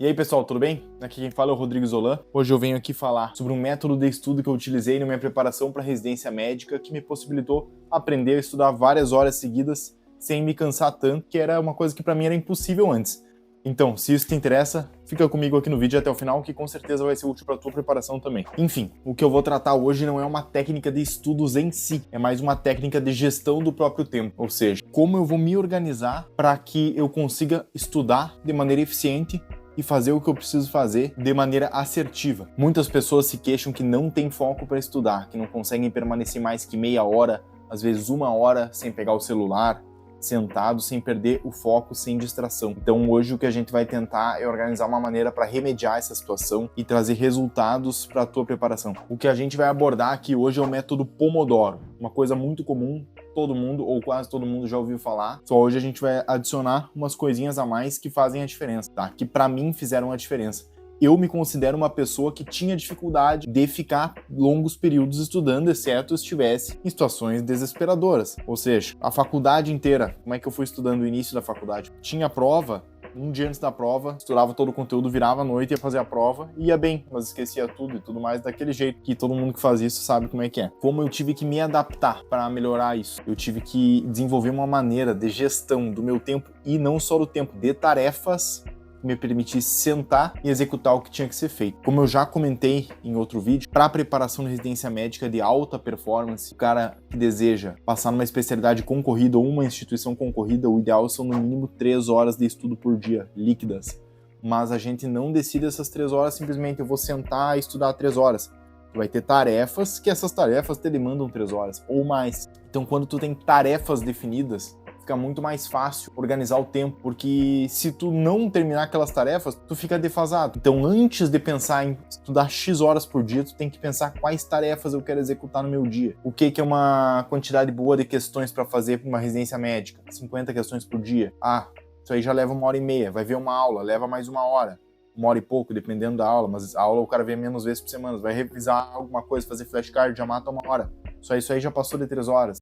E aí pessoal, tudo bem? Aqui quem fala é o Rodrigo Zolan. Hoje eu venho aqui falar sobre um método de estudo que eu utilizei na minha preparação para residência médica que me possibilitou aprender a estudar várias horas seguidas sem me cansar tanto, que era uma coisa que para mim era impossível antes. Então, se isso te interessa, fica comigo aqui no vídeo até o final, que com certeza vai ser útil para a tua preparação também. Enfim, o que eu vou tratar hoje não é uma técnica de estudos em si, é mais uma técnica de gestão do próprio tempo, ou seja, como eu vou me organizar para que eu consiga estudar de maneira eficiente e fazer o que eu preciso fazer de maneira assertiva. Muitas pessoas se queixam que não tem foco para estudar, que não conseguem permanecer mais que meia hora, às vezes uma hora sem pegar o celular, sentado, sem perder o foco, sem distração. Então hoje o que a gente vai tentar é organizar uma maneira para remediar essa situação e trazer resultados para a tua preparação. O que a gente vai abordar aqui hoje é o método Pomodoro, uma coisa muito comum, todo mundo ou quase todo mundo já ouviu falar. Só hoje a gente vai adicionar umas coisinhas a mais que fazem a diferença, tá? Que para mim fizeram a diferença. Eu me considero uma pessoa que tinha dificuldade de ficar longos períodos estudando, exceto se estivesse em situações desesperadoras. Ou seja, a faculdade inteira, como é que eu fui estudando o início da faculdade? Tinha prova, um dia antes da prova, estudava todo o conteúdo, virava à noite, ia fazer a prova, ia bem, mas esquecia tudo e tudo mais daquele jeito que todo mundo que faz isso sabe como é que é. Como eu tive que me adaptar para melhorar isso? Eu tive que desenvolver uma maneira de gestão do meu tempo e não só do tempo, de tarefas que me permitisse sentar e executar o que tinha que ser feito. Como eu já comentei em outro vídeo, para a preparação de residência médica de alta performance, o cara que deseja passar numa especialidade concorrida ou uma instituição concorrida, o ideal são no mínimo 3 horas de estudo por dia, líquidas. Mas a gente não decide essas 3 horas simplesmente eu vou sentar e estudar 3 horas. Tu vai ter tarefas que essas tarefas te demandam 3 horas ou mais. Então quando tu tem tarefas definidas, fica muito mais fácil organizar o tempo, porque se tu não terminar aquelas tarefas, tu fica defasado. Então, antes de pensar em estudar X horas por dia, tu tem que pensar quais tarefas eu quero executar no meu dia. O que é uma quantidade boa de questões para fazer para uma residência médica? 50 questões por dia. Ah, isso aí já leva 1h30. Vai ver uma aula, leva mais 1 hora. 1 hora e pouco, dependendo da aula, mas a aula o cara vê menos vezes por semana. Vai revisar alguma coisa, fazer flashcard, já mata 1 hora. Isso aí já passou de 3 horas.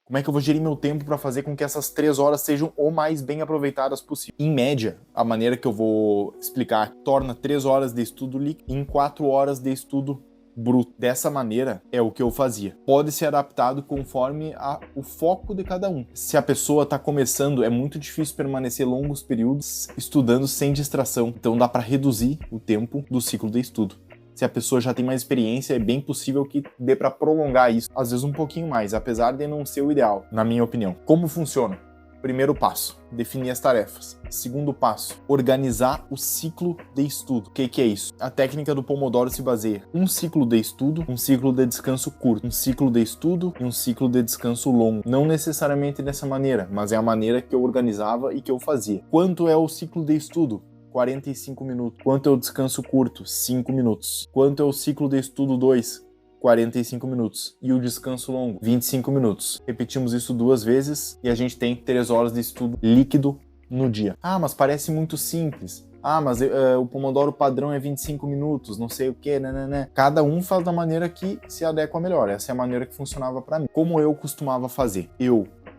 Como é que eu vou gerir meu tempo para fazer com que essas 3 horas sejam o mais bem aproveitadas possível? Em média, a maneira que eu vou explicar torna 3 horas de estudo líquido em 4 horas de estudo bruto. Dessa maneira é o que eu fazia. Pode ser adaptado conforme o foco de cada um. Se a pessoa está começando, é muito difícil permanecer longos períodos estudando sem distração. Então dá para reduzir o tempo do ciclo de estudo. Se a pessoa já tem mais experiência, é bem possível que dê para prolongar isso, às vezes um pouquinho mais, apesar de não ser o ideal, na minha opinião. Como funciona? Primeiro passo, definir as tarefas. Segundo passo, organizar o ciclo de estudo. O que é isso? A técnica do Pomodoro se baseia em um ciclo de estudo, um ciclo de descanso curto, um ciclo de estudo e um ciclo de descanso longo. Não necessariamente dessa maneira, mas é a maneira que eu organizava e que eu fazia. Quanto é o ciclo de estudo? 45 minutos. Quanto é o descanso curto? 5 minutos. Quanto é o ciclo de estudo 2? 45 minutos. E o descanso longo? 25 minutos. Repetimos isso 2 vezes e a gente tem 3 horas de estudo líquido no dia. Ah, mas parece muito simples. Ah, mas o Pomodoro padrão é 25 minutos, não sei o que, né. Cada um faz da maneira que se adequa melhor. Essa é a maneira que funcionava para mim. Como eu costumava fazer?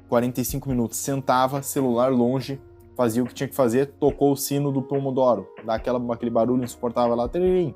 45 minutos, sentava, celular longe, fazia o que tinha que fazer, tocou o sino do Pomodoro, dá aquele barulho insuportável lá,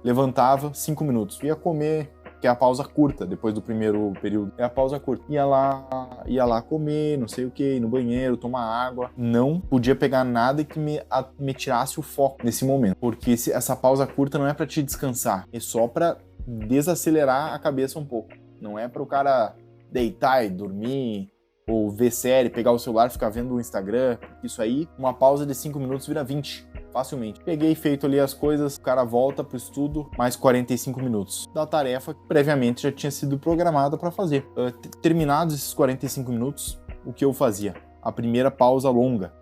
levantava, 5 minutos, ia comer, que é a pausa curta, depois do primeiro período, é a pausa curta, ia lá comer, não sei o que, ir no banheiro, tomar água, não podia pegar nada que me tirasse o foco nesse momento, porque essa pausa curta não é para te descansar, é só para desacelerar a cabeça um pouco, não é para o cara deitar e dormir, ou ver série, pegar o celular, ficar vendo o Instagram, isso aí, uma pausa de 5 minutos vira 20, facilmente. Peguei feito ali as coisas, o cara volta pro estudo, mais 45 minutos da tarefa que previamente já tinha sido programada para fazer. Terminados esses 45 minutos, o que eu fazia? A primeira pausa longa.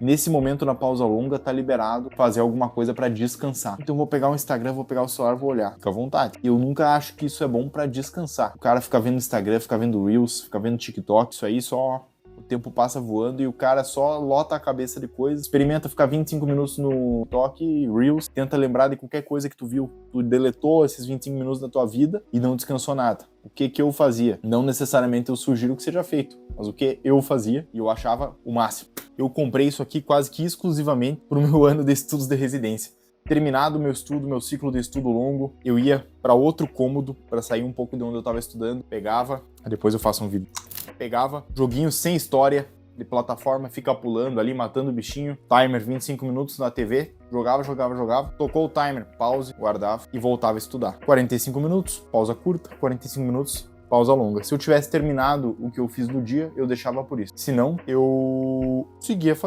Nesse momento, na pausa longa, tá liberado fazer alguma coisa para descansar. Então vou pegar o Instagram, vou pegar o celular, vou olhar. Fica à vontade. Eu nunca acho que isso é bom para descansar. O cara fica vendo Instagram, fica vendo Reels, fica vendo TikTok, isso aí só... O tempo passa voando e o cara só lota a cabeça de coisas. Experimenta ficar 25 minutos no TikTok, Reels, tenta lembrar de qualquer coisa que tu viu. Tu deletou esses 25 minutos da tua vida e não descansou nada. O que eu fazia? Não necessariamente eu sugiro que seja feito, mas o que eu fazia e eu achava o máximo. Eu comprei isso aqui quase que exclusivamente pro meu ano de estudos de residência. Terminado o meu estudo, meu ciclo de estudo longo, eu ia para outro cômodo para sair um pouco de onde eu estava estudando, pegava, depois eu faço um vídeo, pegava joguinho sem história, de plataforma, fica pulando ali, matando o bichinho, timer 25 minutos na TV, jogava, tocou o timer, pause, guardava e voltava a estudar. 45 minutos, pausa curta, 45 minutos, pausa longa. Se eu tivesse terminado o que eu fiz no dia, eu deixava por isso. Se não, eu seguia,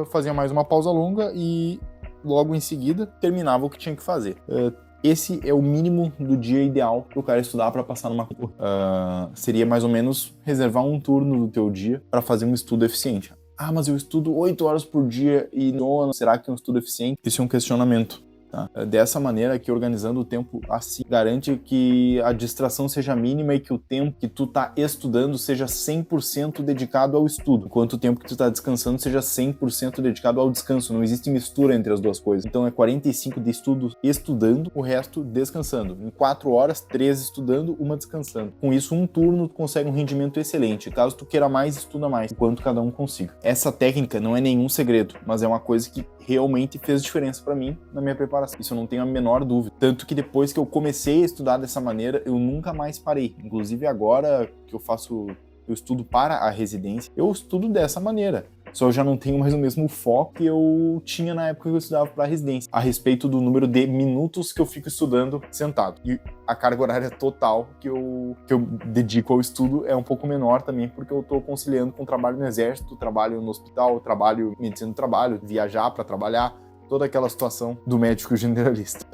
fazia mais uma pausa longa e logo em seguida terminava o que tinha que fazer. Esse é o mínimo do dia ideal para o cara estudar para passar numa seria mais ou menos reservar um turno do teu dia para fazer um estudo eficiente. Ah, mas eu estudo 8 horas por dia e será que é um estudo eficiente? Isso é um questionamento. Tá? Dessa maneira que organizando o tempo assim garante que a distração seja mínima e que o tempo que tu tá estudando seja 100% dedicado ao estudo, enquanto o tempo que tu tá descansando seja 100% dedicado ao descanso. Não existe mistura entre as duas coisas. Então é 45 de estudo estudando, o resto descansando. Em 4 horas, 3 estudando, 1 descansando. Com isso, um turno tu consegue um rendimento excelente. Caso tu queira mais, estuda mais, enquanto cada um consiga. Essa técnica não é nenhum segredo, mas é uma coisa que realmente fez diferença para mim na minha preparação. Isso eu não tenho a menor dúvida. Tanto que depois que eu comecei a estudar dessa maneira, eu nunca mais parei. Inclusive agora que eu estudo para a residência, eu estudo dessa maneira. Só eu já não tenho mais o mesmo foco que eu tinha na época que eu estudava para a residência, a respeito do número de minutos que eu fico estudando sentado. E a carga horária total que eu dedico ao estudo é um pouco menor também, porque eu estou conciliando com trabalho no exército, trabalho no hospital, trabalho medicina do trabalho, viajar para trabalhar, toda aquela situação do médico generalista.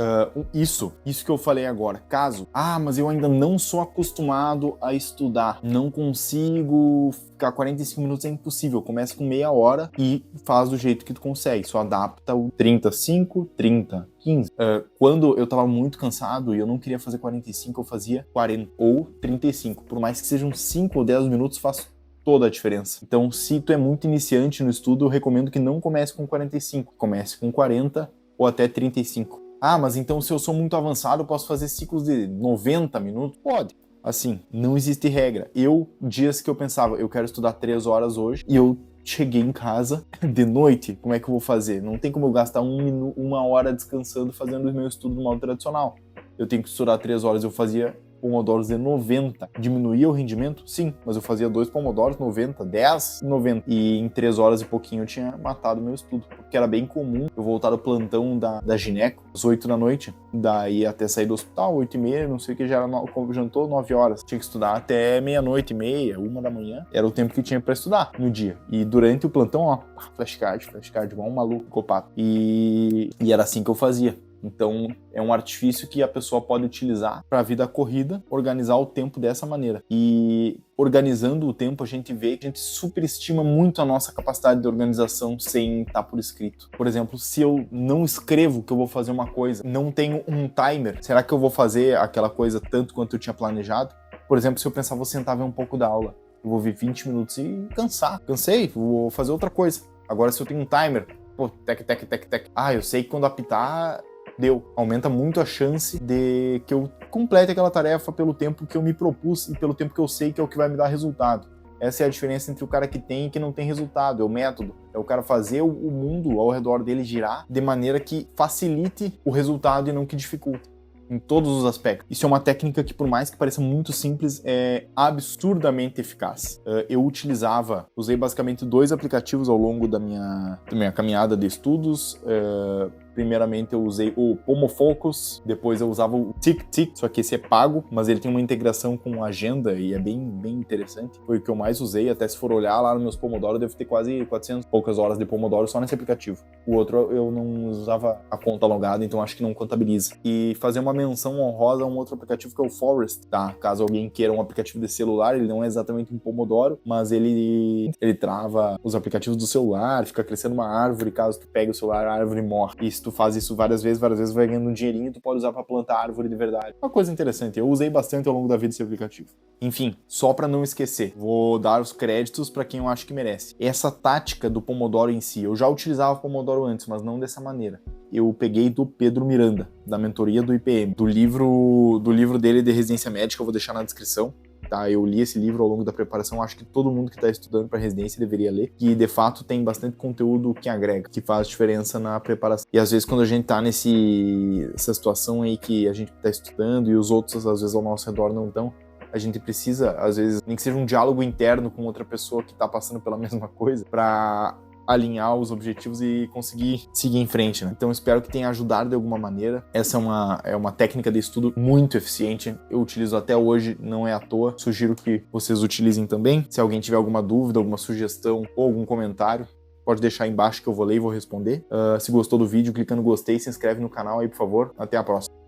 Isso que eu falei agora. Caso, mas eu ainda não sou acostumado a estudar, não consigo ficar 45 minutos, é impossível. Começa com meia hora e faz do jeito que tu consegue. Só adapta o 35, 30, 15. Quando eu tava muito cansado e eu não queria fazer 45, eu fazia 40 ou 35. Por mais que sejam 5 ou 10 minutos, faço toda a diferença. Então, se tu é muito iniciante no estudo, eu recomendo que não comece com 45, comece com 40 ou até 35. Mas então se eu sou muito avançado, eu posso fazer ciclos de 90 minutos? Pode. Assim, não existe regra. Dias que eu pensava, eu quero estudar 3 horas hoje, e eu cheguei em casa de noite, como é que eu vou fazer? Não tem como eu gastar 1 hora descansando fazendo o meu estudo no modo tradicional. Eu tenho que estudar 3 horas, eu fazia pomodoros de 90. Diminuía o rendimento? Sim, mas eu fazia 2 pomodoros, 90, 10, 90. E em 3 horas e pouquinho eu tinha matado meu estudo, porque era bem comum eu voltar do plantão da gineco às 8 da noite, daí até sair do hospital, 8h30, não sei o que, já era, jantou 9 horas. Tinha que estudar até meia-noite e meia, 1 da manhã. Era o tempo que tinha pra estudar no dia. E durante o plantão, flashcard, igual um maluco, copado. E era assim que eu fazia. Então, é um artifício que a pessoa pode utilizar para a vida corrida, organizar o tempo dessa maneira. E organizando o tempo, a gente vê que a gente superestima muito a nossa capacidade de organização sem estar por escrito. Por exemplo, se eu não escrevo que eu vou fazer uma coisa, não tenho um timer, será que eu vou fazer aquela coisa tanto quanto eu tinha planejado? Por exemplo, se eu pensar, vou sentar ver um pouco da aula, eu vou ver 20 minutos e cansei, vou fazer outra coisa. Agora, se eu tenho um timer, tec. Eu sei que quando apitar, aumenta muito a chance de que eu complete aquela tarefa pelo tempo que eu me propus e pelo tempo que eu sei que é o que vai me dar resultado. Essa é a diferença entre o cara que tem e que não tem resultado, é o método. É o cara fazer o mundo ao redor dele girar de maneira que facilite o resultado e não que dificulte, em todos os aspectos. Isso é uma técnica que, por mais que pareça muito simples, é absurdamente eficaz. Eu usei basicamente 2 aplicativos ao longo da minha caminhada de estudos. Primeiramente eu usei o Pomofocus, depois eu usava o TickTick, só que esse é pago, mas ele tem uma integração com agenda e é bem interessante. Foi o que eu mais usei, até se for olhar lá nos meus Pomodoro, eu devo ter quase 400 e poucas horas de Pomodoro só nesse aplicativo. O outro eu não usava a conta logada, então acho que não contabiliza. E fazer uma menção honrosa a um outro aplicativo que é o Forest, tá? Caso alguém queira um aplicativo de celular, ele não é exatamente um Pomodoro, mas ele trava os aplicativos do celular, fica crescendo uma árvore, caso tu pegue o celular, a árvore morre. E se tu faz isso várias vezes vai ganhando um dinheirinho e tu pode usar para plantar árvore de verdade. Uma coisa interessante, eu usei bastante ao longo da vida esse aplicativo. Enfim, só para não esquecer, vou dar os créditos para quem eu acho que merece. Essa tática do Pomodoro em si, eu já utilizava o Pomodoro antes, mas não dessa maneira. Eu peguei do Pedro Miranda, da mentoria do IPM, do livro dele de residência médica, eu vou deixar na descrição. tá? Eu li esse livro ao longo da preparação, acho que todo mundo que está estudando para residência deveria ler, e de fato tem bastante conteúdo que agrega, que faz diferença na preparação. E às vezes quando a gente tá nessa situação aí que a gente tá estudando e os outros às vezes ao nosso redor não estão, a gente precisa, às vezes, nem que seja um diálogo interno com outra pessoa que tá passando pela mesma coisa, para alinhar os objetivos e conseguir seguir em frente, né? Então espero que tenha ajudado de alguma maneira. Essa é uma técnica de estudo muito eficiente, eu utilizo até hoje, não é à toa, sugiro que vocês utilizem também. Se alguém tiver alguma dúvida, alguma sugestão ou algum comentário, pode deixar aí embaixo que eu vou ler e vou responder. Se gostou do vídeo, clica no gostei, se inscreve no canal aí, por favor. Até a próxima.